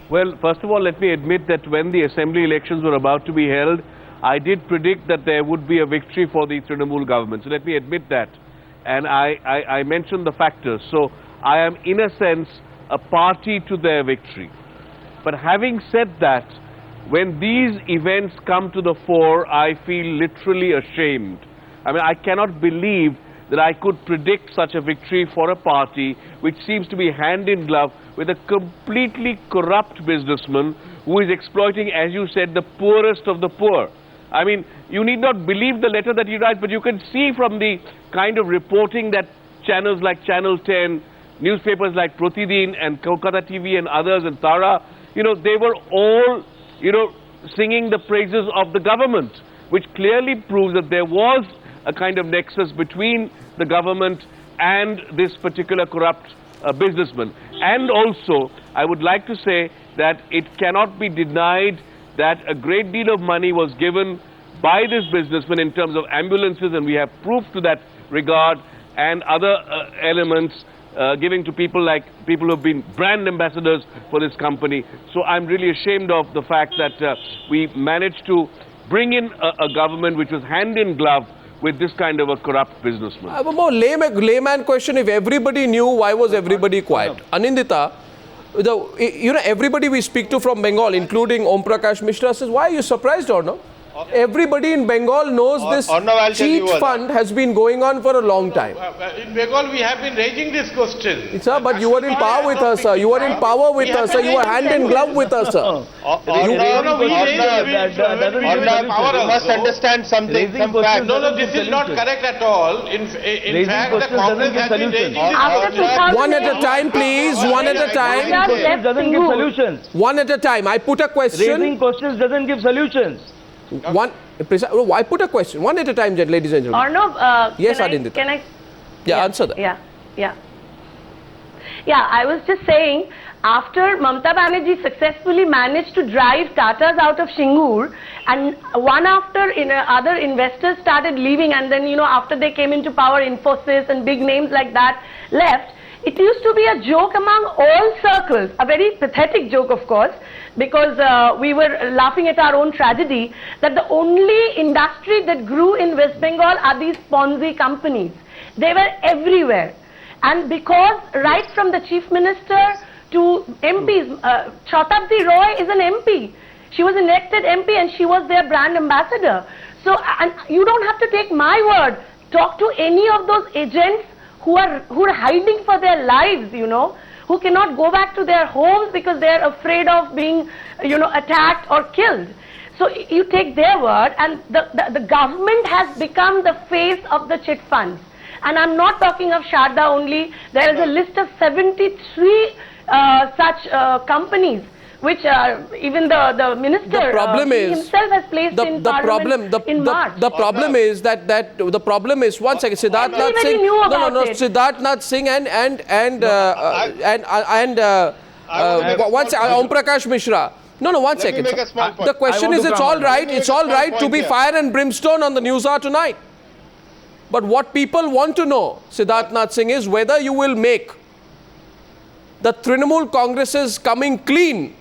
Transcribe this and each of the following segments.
Well, first of all, let me admit that when the assembly elections were about to be held, I did predict that there would be a victory for the Trinamool government. So let me admit that. And I mentioned the factors. So I am, in a sense, a party to their victory. But having said that, when these events come to the fore, I feel literally ashamed. I mean, I cannot believe that I could predict such a victory for a party which seems to be hand in glove with a completely corrupt businessman who is exploiting, as you said, the poorest of the poor. I mean, you need not believe the letter that he writes, but you can see from the kind of reporting that channels like Channel 10, newspapers like Pratidin and Kolkata TV and others and Tara, you know, they were all, you know, singing the praises of the government, which clearly proves that there was a kind of nexus between the government and this particular corrupt businessman. And also, I would like to say that it cannot be denied that a great deal of money was given by this businessman in terms of ambulances, and we have proof to that regard, and other elements giving to people who have been brand ambassadors for this company. So I'm really ashamed of the fact that we managed to bring in a government which was hand in glove with this kind of a corrupt businessman. I have a more layman question. If everybody knew, why was everybody quiet? Anindita, everybody we speak to from Bengal, including Om Prakash Mishra, says, why are you surprised or no? Everybody in Bengal knows this cheat fund has been going on for a long time. In Bengal, we have been raising this question. Sir, but you were in power with us, sir. You were in power with us, sir. You were hand in glove with us, sir. You must understand something, some facts. No, this is not correct at all. In fact, the Congress has been raising this. One at a time, please. One at a time. Doesn't give solutions. One at a time. I put a question. Raising questions doesn't give solutions. I put a question. One at a time, ladies and gentlemen. Arnav, yes, Adindita. Can I? Yeah, answer that. Yeah, I was just saying, after Mamata Banerjee successfully managed to drive Tatas out of Singur, and one after other investors started leaving, and then, you know, after they came into power, Infosys and big names like that left, it used to be a joke among all circles, a very pathetic joke, of course, because we were laughing at our own tragedy, that the only industry that grew in West Bengal are these Ponzi companies. They were everywhere. And because right from the Chief Minister to MPs, Shatabdi Roy is an MP. She was elected MP and she was their brand ambassador. So, and you don't have to take my word. Talk to any of those agents who are hiding for their lives, you know, who cannot go back to their homes because they are afraid of being, you know, attacked or killed. So you take their word, and the government has become the face of the chit funds. And I'm not talking of Sharda only. There is a list of 73 such companies, which even the minister himself has placed in Parliament in March. The problem is that the problem is, one second, Siddharth Nath Singh. Siddharth Nath Singh and one second, Om Prakash Mishra. No, one second. The question is, it's all right to be fire and brimstone on the news hour tonight. But what people want to know, Siddharth Nath Singh, is whether you will make the Trinamool Congresses coming clean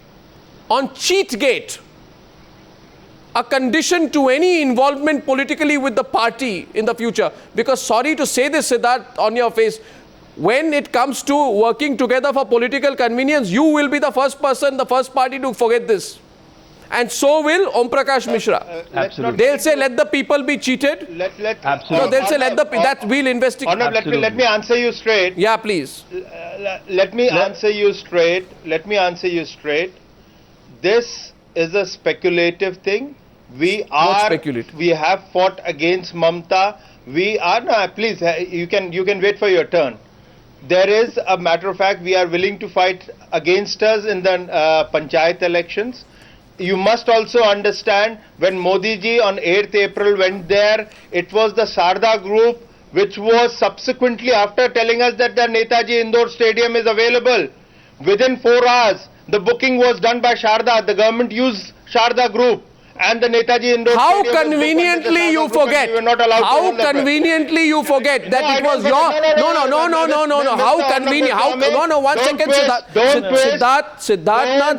on Cheatgate a condition to any involvement politically with the party in the future. Because sorry to say this, Siddharth, on your face, when it comes to working together for political convenience, you will be the first person, the first party to forget this. And so will Om Prakash Mishra. Absolutely. They'll say, let the people be cheated. Absolutely. No, they'll say, that we'll investigate. Let me answer you straight. Yeah, please. Let me answer you straight. This is a speculative thing. We have fought against Mamata. Please, you can wait for your turn. There is a matter of fact, we are willing to fight against us in the Panchayat elections. You must also understand, when Modi ji on 8th April went there, it was the Sharda group which was subsequently, after telling us that the Netaji Indore Stadium is available, within 4 hours, the booking was done by Sharda. The government used Sharda group. and the Netaji Indoor How Stadium was conveniently you opened by the forget. you were not allowed to How hold the press. conveniently you forget that I it was don't your. forget. No. How Mr. convenient? How? Goswami, No. 1 don't second, twist, don't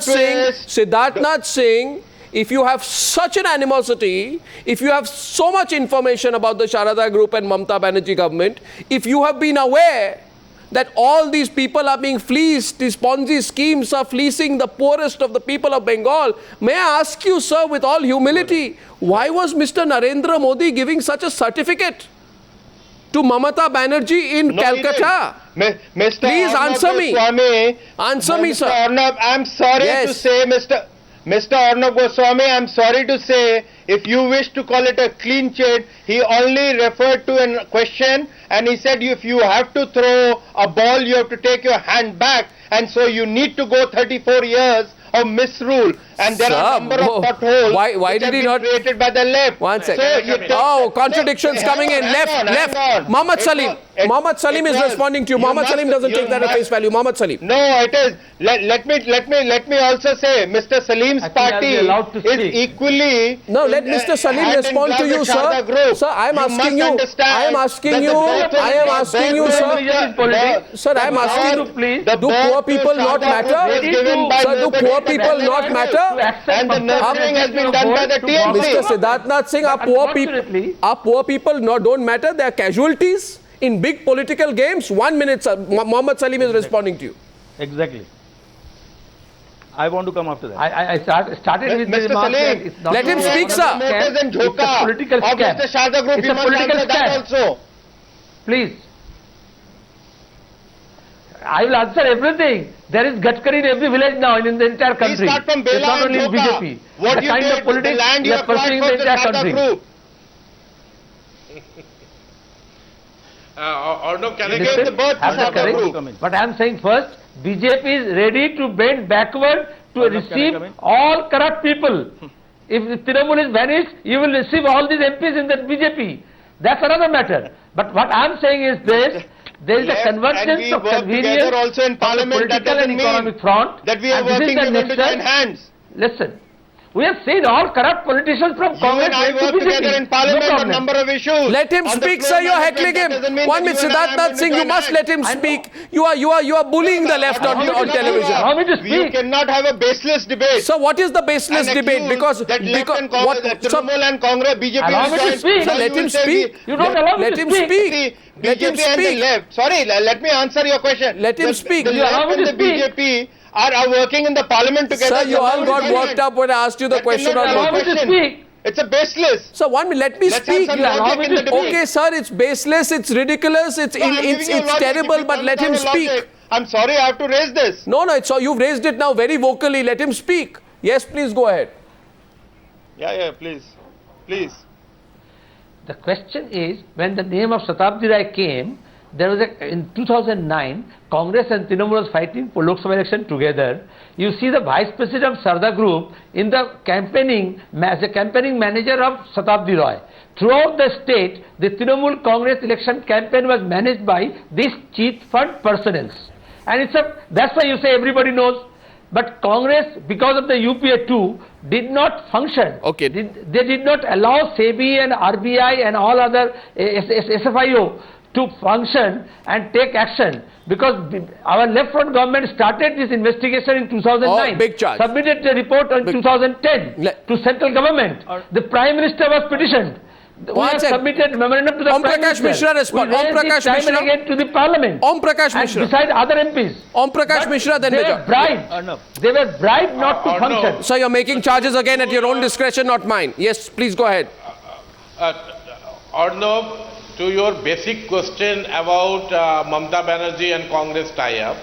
twist. Siddharthnath Singh. If you have such an animosity, if you have so much information about the Sharada Group and Mamata Banerjee government, if you have been aware that all these people are being fleeced, these Ponzi schemes are fleecing the poorest of the people of Bengal, may I ask you, sir, with all humility, why was Mr. Narendra Modi giving such a certificate to Mamata Banerjee in Calcutta? Mr. Please Arnab answer me. Goswami, Answer me, sir. Mr. Arnab, I'm sorry Yes. to say, Mr. Arnab Goswami, I'm sorry to say, if you wish to call it a clean sheet, he only referred to a question and he said if you have to throw a ball, you have to take your hand back, and so you need to go 34 years of misrule, and there are a number of potholes why which did have he been not created by the left. 1 second. So you take- Contradictions coming in. Left. Mohammed Salim. Mohammed Salim is responding to you. Mohammed Salim doesn't take that at face value. Mohammed Salim. No, it is. Let me also say, Mr. Salim's party is equally. No, let Mr. Salim hand in respond to glove you, with sir. Sharda Group. Sir, I am asking must you. understand I am asking that you. the I am asking you, sir. Sir, I am asking you. Please. Do poor people not matter? Sir, do poor people not matter? And the nurturing has been done by the TMC. Mr. Siddharthnath Singh, are poor people don't matter? They are casualties in big political games. 1 minute, sir. Mohammed Salim is responding to you. Exactly. I want to come after that. I started with Mr. the remark that Salim, it's not let him only speak, one sir. of the scams, Promoters and it's a Jhoka political of scam. Mr. Sharda Group, It's you a must political answer that scam. also. Please. I will answer everything. There is Gadkari in every village now in the entire country. Please start from It's Bela not and only in Jhoka. BJP. What The you kind did, of the politics land they you are acquired pursuing for in the the entire Sharda country. Group. Arnab, can I You get gave the birth to Have that Sharda courage. Group. But I am saying first, BJP is ready to bend backward to Arnab, can I receive come in? all corrupt people. If Trinamool is vanished, you will receive all these MPs in the BJP. That's another matter. But what I am saying is this. There is a Left and convergence we of work convenience together also in on the Parliament. That political and doesn't mean economic front. that we are And this is working the together to join nature. hands. Listen, we have seen all corrupt politicians from You Congress and I went to work BJP. together in No Parliament on a problem. number of issues. Let him On the speak, floor sir. You're management, heckling that him. doesn't mean 1 that minute, you and I are Siddharthnath going to Singh. You join must hands. let him speak. You are bullying the left on television. Allow me to You speak. cannot have a baseless debate. So what is the baseless and debate? accuse Because that left and what? Congress, So, Trinamool and Congress, BJP Allow is me to joined. speak. sir, Now let you him will say speak. You don't allow me Let to him speak. speak. Let him BJP and the speak. left. Sorry, let me answer your question. Let him speak. The You allow left me and to the BJP are working in the Parliament together. Sir, you all got worked up when I asked you the That question cannot on be Allow me voting. to question. speak. It's a baseless. So 1 minute, let me Let's have speak. some allow logic me in to the debate. Okay, sir, it's baseless, it's ridiculous, it's No, I'm giving you it's logic. terrible, If you but don't let him have a speak. logic, I'm sorry, I have to raise this. No, it's all you've raised it now very vocally. Let him speak. Yes, please go ahead. Yeah, please. The question is, when the name of Shatabdi Rai came, there was in 2009, Congress and Trinamool was fighting for Lok Sabha election together. You see the Vice President of Sharda Group in the campaigning, as a campaigning manager of Shatabdi Rai. Throughout the state, the Trinamool Congress election campaign was managed by these cheat fund personnel. And that's why you say everybody knows. But Congress, because of the UPA 2, did not function. Okay. They did not allow SEBI and RBI and all other SFIO to function and take action, because our left front government started this investigation in 2009. Oh, big charge. Submitted the report in 2010 to central government. The Prime Minister was petitioned. We have submitted memorandum to the Om Prime Prakash Minister. Mishra respond. We Om raised Prakash it time Mishra. and again to the Parliament. Om Prakash And Mishra. beside other MPs. Om Prakash But Mishra, then they Vijay. were bribed. Arnab. They were bribed not to Arnab. function. Sir, you're making charges again at your own discretion, not mine. Yes, please go ahead. Arnab, to your basic question about Mamata Banerjee and Congress tie-up,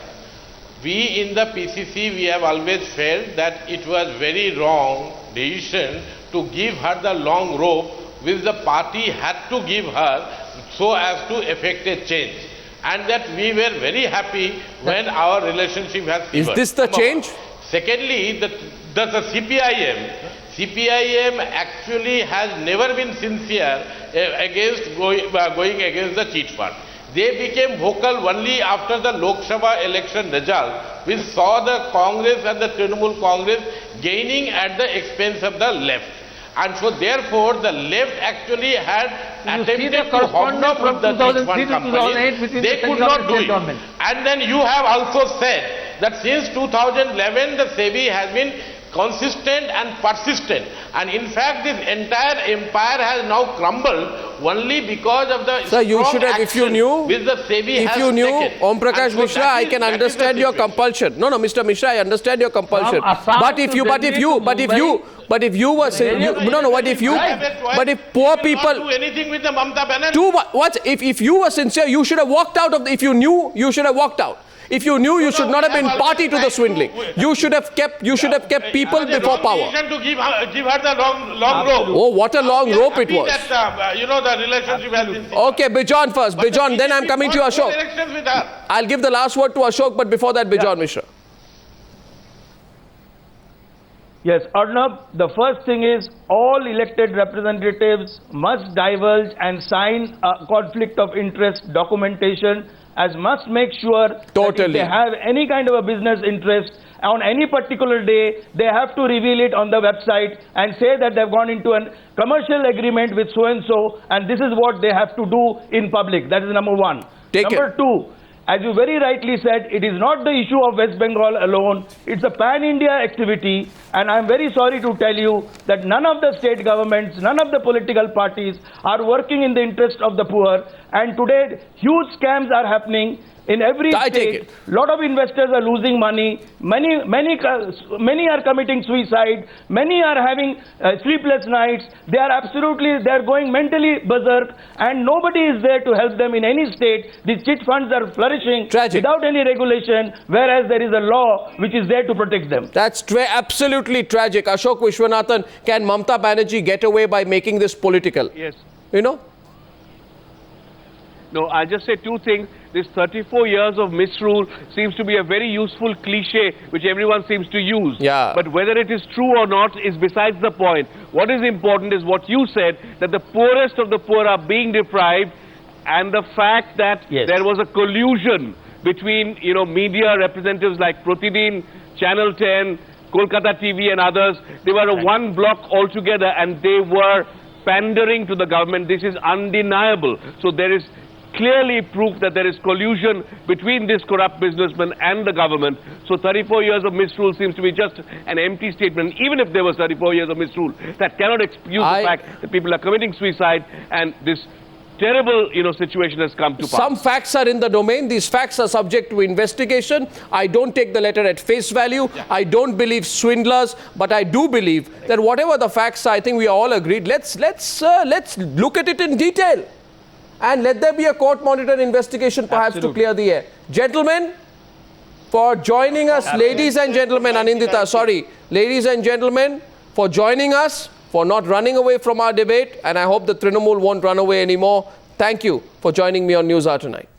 we in the PCC, we have always felt that it was very wrong decision to give her the long rope which the party had to give her so as to effect a change. And that we were very happy when our relationship has Is favored. this the change? Secondly, the CPIM actually has never been sincere against going against the cheat fund. They became vocal only after the Lok Sabha election result, which saw the Congress and the Trinamool Congress gaining at the expense of the left. and so therefore the left actually had attempted to correspondence hobnob with the chit fund companies. They could not do it. And then you have also said that since 2011 the SEBI has been consistent and persistent, and in fact this entire empire has now crumbled only because of the Sir, you should have, if you knew, which the SEBI if you knew, Om Prakash Mishra, I can understand your compulsion. No, Mr. Mishra, I understand your compulsion. But if you poor people do anything with the Mamata Banerjee. If you were sincere, you should have walked out of. If you knew, you should have walked out. If you knew, you should not have been party to the swindling. You should have kept people before power. To give her the long rope. Oh, what a long rope it was. That, the relationship has been. Okay, Bijon first. Bijon, then I'm coming to Ashok. I'll give the last word to Ashok, but before that, Bijon Mishra. Yes, Arnab, the first thing is all elected representatives must divulge and sign a conflict of interest documentation, as must make sure that if they have any kind of a business interest on any particular day, they have to reveal it on the website and say that they've gone into a commercial agreement with so-and-so, and this is what they have to do in public. That is number one. Number two, as you very rightly said, it is not the issue of West Bengal alone. It's a pan-India activity, and I'm very sorry to tell you that none of the state governments, none of the political parties are working in the interest of the poor. And today, huge scams are happening in every state. A lot of investors are losing money. Many are committing suicide. Many are having sleepless nights. They are going mentally berserk, and nobody is there to help them in any state. These chit funds are flourishing without any regulation, whereas there is a law which is there to protect them. That's absolutely tragic. Ashok Vishwanathan, can Mamata Banerjee get away by making this political? Yes. You know? No, I'll just say two things. This 34 years of misrule seems to be a very useful cliche which everyone seems to use. Yeah. But whether it is true or not is besides the point. What is important is what you said, that the poorest of the poor are being deprived, and the fact that there was a collusion between, media representatives like Pratidin, Channel 10, Kolkata TV and others. They were one block altogether, and they were pandering to the government. This is undeniable. So there is clearly proof that there is collusion between this corrupt businessman and the government. So 34 years of misrule seems to be just an empty statement. Even if there was 34 years of misrule, that cannot excuse the fact that people are committing suicide, and this terrible, situation has come to pass. Some facts are in the domain. These facts are subject to investigation. I don't take the letter at face value. I don't believe swindlers, but I do believe that whatever the facts are, I think we are all agreed. Let's look at it in detail. And let there be a court-monitored investigation, perhaps, to clear the air. Gentlemen, for joining us, ladies and gentlemen, Anindita, sorry, ladies and gentlemen, for joining us, for not running away from our debate, and I hope the Trinamool won't run away anymore. Thank you for joining me on News Hour tonight.